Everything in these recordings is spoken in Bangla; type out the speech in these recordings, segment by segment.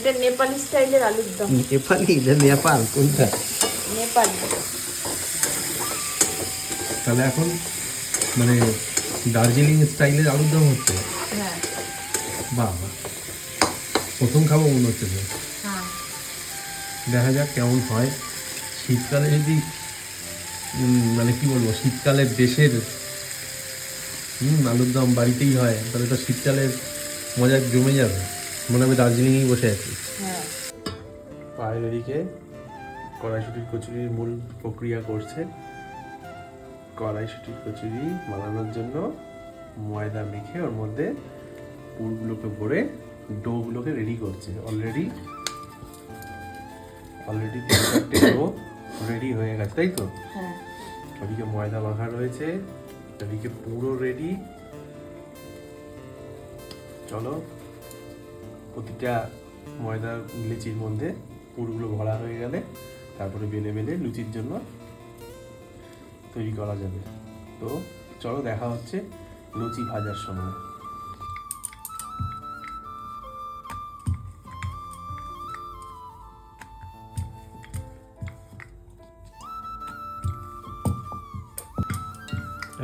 এটা নেপালি স্টাইলের আলুর দম। নেপালি না নেপাল কোনটা? নেপালি। তাহলে এখন মানে দার্জিলিং স্টাইলের আলুর দম হচ্ছে। হ্যাঁ বাহ বাহ, প্রথম খাবো মনে হচ্ছে তো। হ্যাঁ। দেখা যাক কেমন হয়। শীতকালে যদি মানে কি বলবো, শীতকালের দেশের আলুর দম বাড়িতেই হয়, তাহলে তো শীতকালের মজা জমে যাবে, মনে হবে দার্জিলিংয়েই বসে আছি। হ্যাঁ পায়ের এদিকে কড়াইশুটির কচুরির মূল প্রক্রিয়া করছে। কড়াইশুটির কচুরি বানানোর জন্য ময়দা মেখে ওর মধ্যে পুরগুলোকে ভরে ডোগুলোকে রেডি করছে। অলরেডি 3-4টে ডো রেডি হয়ে গেছে, তাই তো? হ্যাঁ। ওদিকে ময়দা মাখা রয়েছে, এদিকে পুরো রেডি। চলো, প্রতিটা ময়দার লিচির মধ্যে পুরগুলো ভরা হয়ে গেলে তারপরে বেলে বেলে লুচির জন্য তৈরি করা যাবে। তো চলো, দেখা হচ্ছে লুচি ভাজার সময়।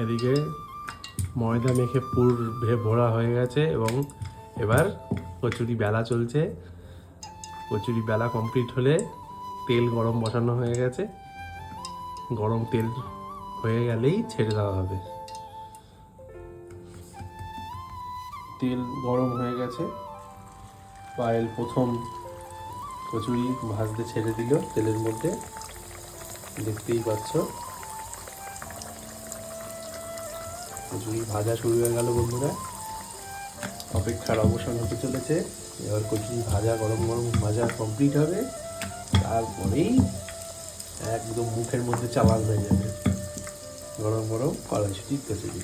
এদিকে ময়দা মেখে পুর ভরা হয়ে গেছে এবং এবার কচুরি বেলা চলছে। কচুরি বেলা কমপ্লিট হলে তেল গরম বসানো হয়ে গেছে, গরম তেল হয়ে গেলেই ছেড়ে দেওয়া হবে। তেল গরম হয়ে গেছে, পায়েল প্রথম কচুরি ভাজতে ছেড়ে দিল তেলের মধ্যে, দেখতেই পাচ্ছ। কচুরি ভাজা শুরু হয়ে গেল বন্ধুরা, অপেক্ষার অবসান হতে চলেছে। এবার কচুরি ভাজা গরম গরম ভাজা কমপ্লিট হবে, তারপরেই একদম মুখের মধ্যে চালান হয়ে যাবে গরম গরম কড়াইশুটির কচুরি।